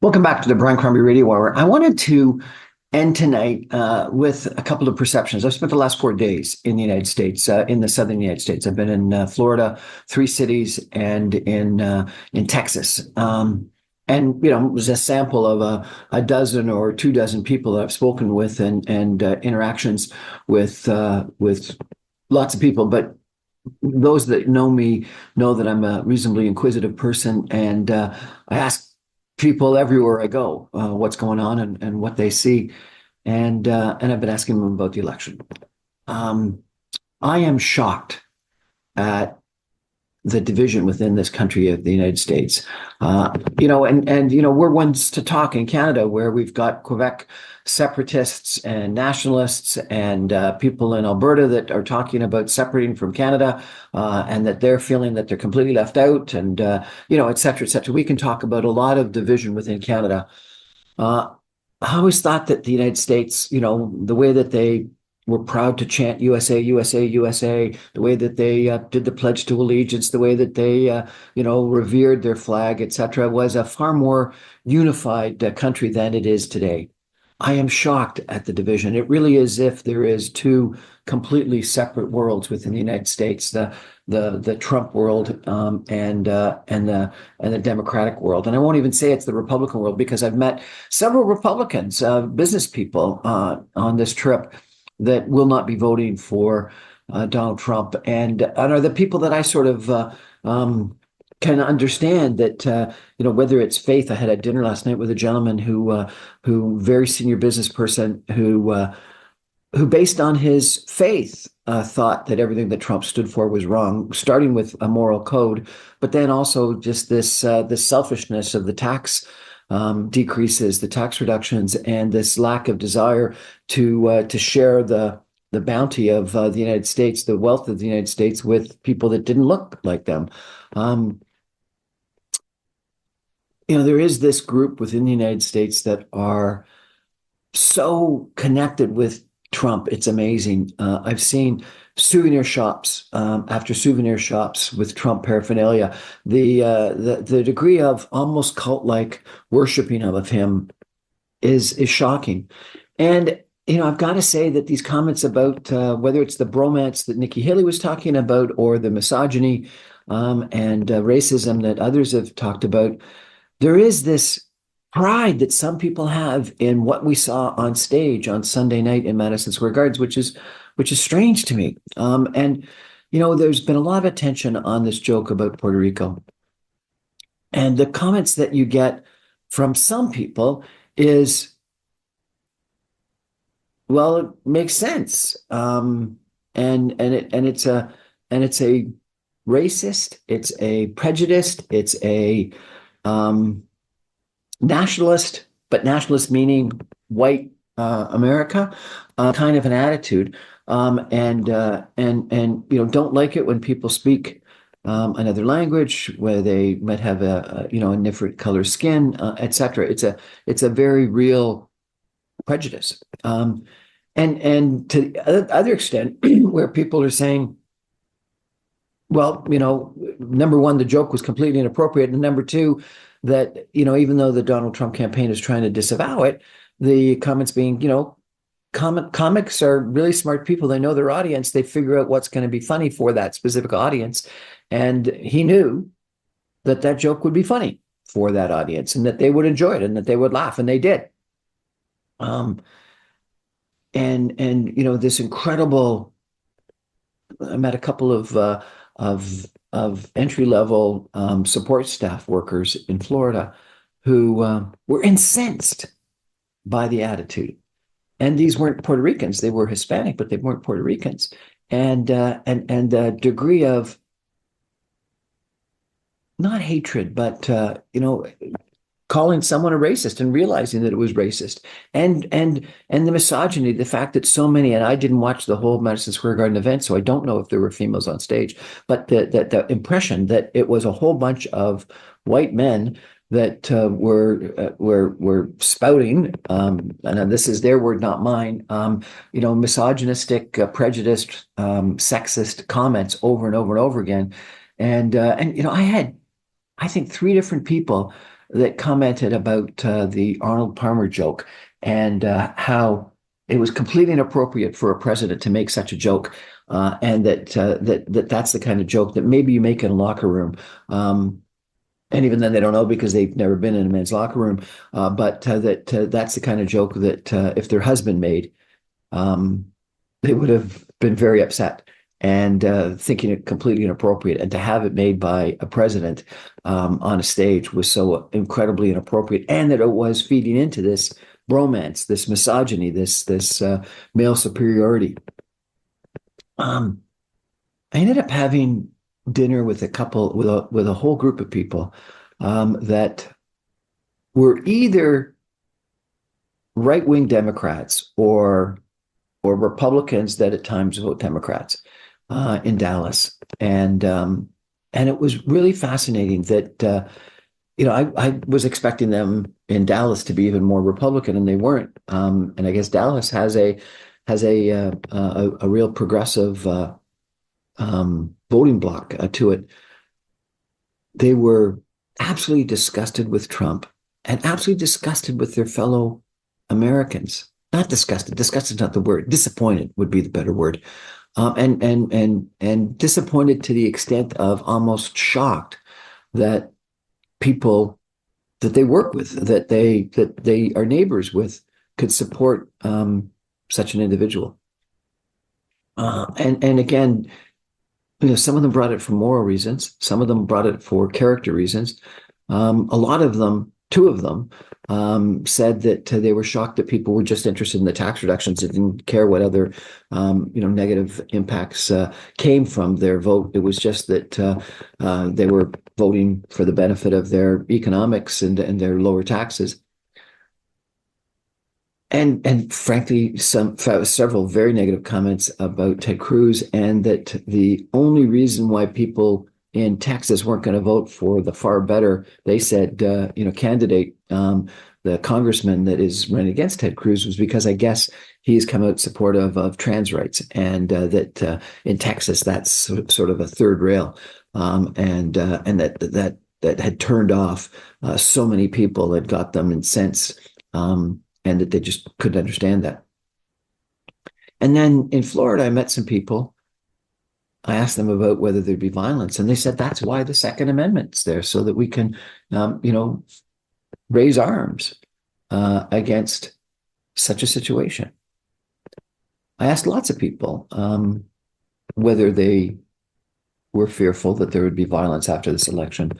Welcome back to the Brian Crombie Radio Hour. I wanted to end tonight with a couple of perceptions. I've spent the last 4 days in the United States, in the southern United States. I've been in Florida, 3 cities, and in Texas. And it was a sample of a dozen or 2 dozen people that I've spoken with and interactions with lots of people. But those that know me know that I'm a reasonably inquisitive person, and I ask people everywhere I go what's going on and what they see, and I've been asking them about the election. I am shocked at the division within this country of the United States. We're ones to talk in Canada, where we've got Quebec separatists and nationalists and people in Alberta that are talking about separating from Canada, and that they're feeling that they're completely left out, and et cetera, et cetera. We can talk about a lot of division within Canada. I always thought that the United States, the way that they were proud to chant USA, USA, USA, the way that they did the Pledge to Allegiance, the way that they, revered their flag, etc., was a far more unified country than it is today. I am shocked at the division. It really is as if there is two completely separate worlds within the United States: the Trump world, and the Democratic world. And I won't even say it's the Republican world, because I've met several Republicans, business people, on this trip, that will not be voting for Donald Trump, and are the people that I sort of can understand that, whether it's faith. I had a dinner last night with a gentleman who very senior business person who based on his faith thought that everything that Trump stood for was wrong, starting with a moral code, but then also just this selfishness of the tax decreases, the tax reductions, and this lack of desire to share the bounty of the United States, the wealth of the United States, with people that didn't look like them. There is this group within the United States that are so connected with Trump. It's amazing. I've seen souvenir shops after souvenir shops with Trump paraphernalia. The degree of almost cult-like worshiping of him is shocking. And I've got to say that these comments about whether it's the bromance that Nikki Haley was talking about, or the misogyny and racism that others have talked about, there is this pride that some people have in what we saw on stage on Sunday night in Madison Square Gardens, which is strange to me. There's been a lot of attention on this joke about Puerto Rico, and the comments that you get from some people is, well, it makes sense, and it's a racist, it's a prejudiced, it's a nationalist, but nationalist meaning white America, kind of an attitude, and don't like it when people speak another language, where they might have a different color skin, etc. It's a very real prejudice, and to the other extent, where people are saying, well, number one, the joke was completely inappropriate, and number two, that even though the Donald Trump campaign is trying to disavow it, the comments being, comics are really smart people. They know their audience. They figure out what's going to be funny for that specific audience, and he knew that joke would be funny for that audience, and that they would enjoy it, and that they would laugh, and they did. This incredible. I met a couple of entry-level support staff workers in Florida who were incensed by the attitude. And these weren't Puerto Ricans; they were Hispanic, but they weren't Puerto Ricans. And the degree of, not hatred, but calling someone a racist and realizing that it was racist, and the misogyny, the fact that so many, and I didn't watch the whole Madison Square Garden event, so I don't know if there were females on stage, but the impression that it was a whole bunch of white men that were spouting, and this is their word, not mine, misogynistic, prejudiced, sexist comments over and over and over again, and I had, I think, 3 different people that commented about the Arnold Palmer joke and how it was completely inappropriate for a president to make such a joke, and that's the kind of joke that maybe you make in a locker room. And even then, they don't know because they've never been in a men's locker room. But that's the kind of joke that if their husband made, um, they would have been very upset and thinking it completely inappropriate. And to have it made by a president on a stage was so incredibly inappropriate, and that it was feeding into this bromance, this misogyny, this male superiority. Um, I ended up having dinner with a couple with a whole group of people that were either right-wing Democrats or Republicans that at times vote Democrats in Dallas, and it was really fascinating that I was expecting them in Dallas to be even more Republican, and they weren't. And I guess Dallas has a real progressive voting bloc to it. They were absolutely disgusted with Trump and absolutely disgusted with their fellow Americans. Not disgusted. Disgusted is not the word. Disappointed would be the better word. And disappointed to the extent of almost shocked that people that they work with, that they are neighbors with, could support such an individual. And again, some of them brought it for moral reasons. Some of them brought it for character reasons. A lot of them, two of them, said that they were shocked that people were just interested in the tax reductions and didn't care what other, negative impacts came from their vote. It was just that they were voting for the benefit of their economics and their lower taxes. And frankly, several very negative comments about Ted Cruz, and that the only reason why people in Texas weren't going to vote for the far better, they said, candidate, the congressman that is running against Ted Cruz, was because I guess he's come out supportive of trans rights, and that in Texas that's sort of a third rail, and that had turned off so many people, that got them incensed. And that they just couldn't understand that. And then in Florida, I met some people. I asked them about whether there'd be violence, and they said that's why the Second Amendment's there, so that we can, raise arms against such a situation. I asked lots of people whether they were fearful that there would be violence after this election,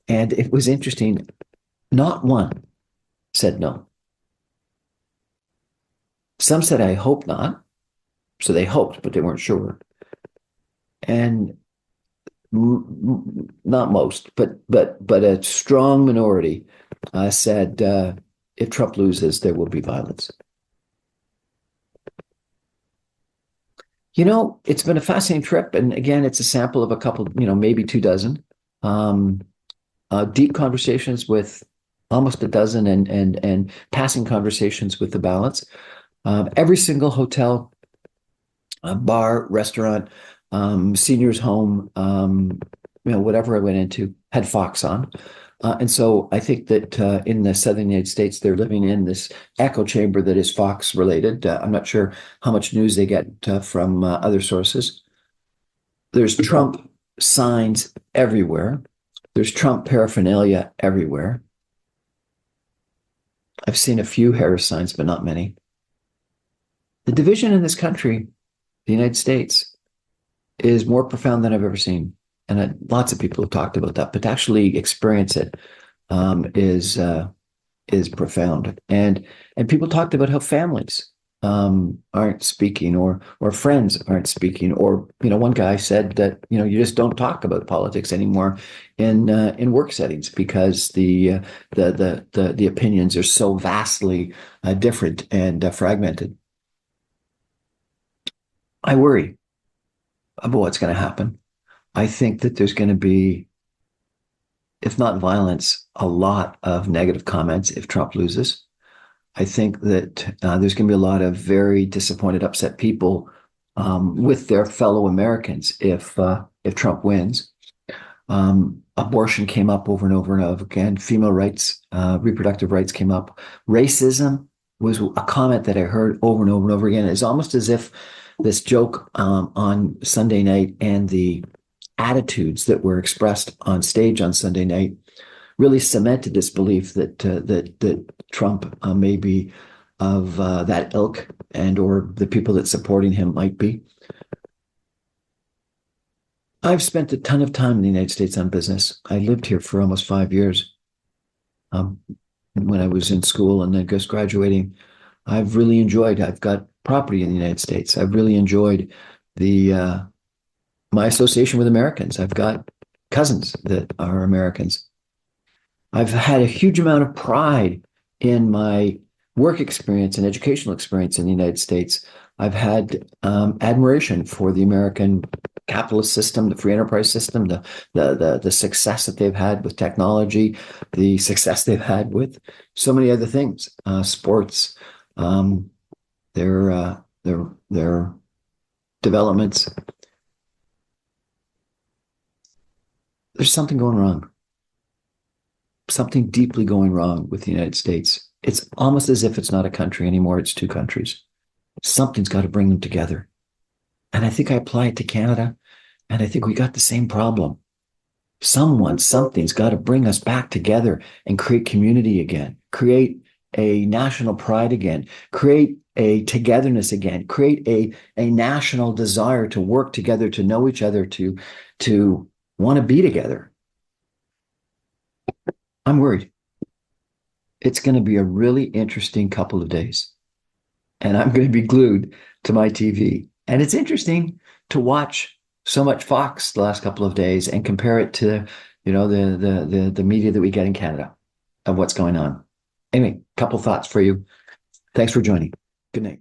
and it was interesting. Not one said no. Some said, I hope not. So they hoped, but they weren't sure. And not most, but a strong minority said, if Trump loses, there will be violence. It's been a fascinating trip. And again, it's a sample of a couple, maybe 24 deep conversations with almost a dozen, and passing conversations with the balance. Every single hotel, bar, restaurant, seniors' home, whatever I went into, had Fox on. And so I think that in the southern United States, they're living in this echo chamber that is Fox related. I'm not sure how much news they get from other sources. There's Trump signs everywhere. There's Trump paraphernalia everywhere. I've seen a few Harris signs, but not many. The division in this country, the United States, is more profound than I've ever seen. And lots of people have talked about that, but to actually experience it is profound. And people talked about how families aren't speaking, or friends aren't speaking, or one guy said that you just don't talk about politics anymore in work settings, because the opinions are so vastly different and fragmented. I worry about what's going to happen. I think that there's going to be, if not violence, a lot of negative comments if Trump loses. I think that there's going to be a lot of very disappointed, upset people with their fellow Americans if Trump wins. abortion came up over and over and over again. Female rights, reproductive rights came up. Racism was a comment that I heard over and over and over again. It's almost as if this joke on Sunday night and the attitudes that were expressed on stage on Sunday night really cemented this belief that Trump may be of that ilk, and or the people that supporting him might be. I've spent a ton of time in the United States on business. I lived here for almost 5 years when I was in school and then just graduating. I've really enjoyed. I've got property in the United States. I've really enjoyed the my association with Americans. I've got cousins that are Americans. I've had a huge amount of pride in my work experience and educational experience in the United States. I've had admiration for the American capitalist system, the free enterprise system, the success that they've had with technology, the success they've had with so many other things, sports, their developments. There's something going wrong. Something deeply going wrong with the United States. It's almost as if it's not a country anymore. It's two countries. Something's got to bring them together. And I think I apply it to Canada, and I think we got the same problem. Something's got to bring us back together and create community again, create a national pride again, create a togetherness again, create a national desire to work together, to know each other, to want to be together. I'm worried. It's going to be a really interesting couple of days. And I'm going to be glued to my TV. And it's interesting to watch so much Fox the last couple of days and compare it to, the media that we get in Canada of what's going on. Anyway, couple thoughts for you. Thanks for joining. Good night.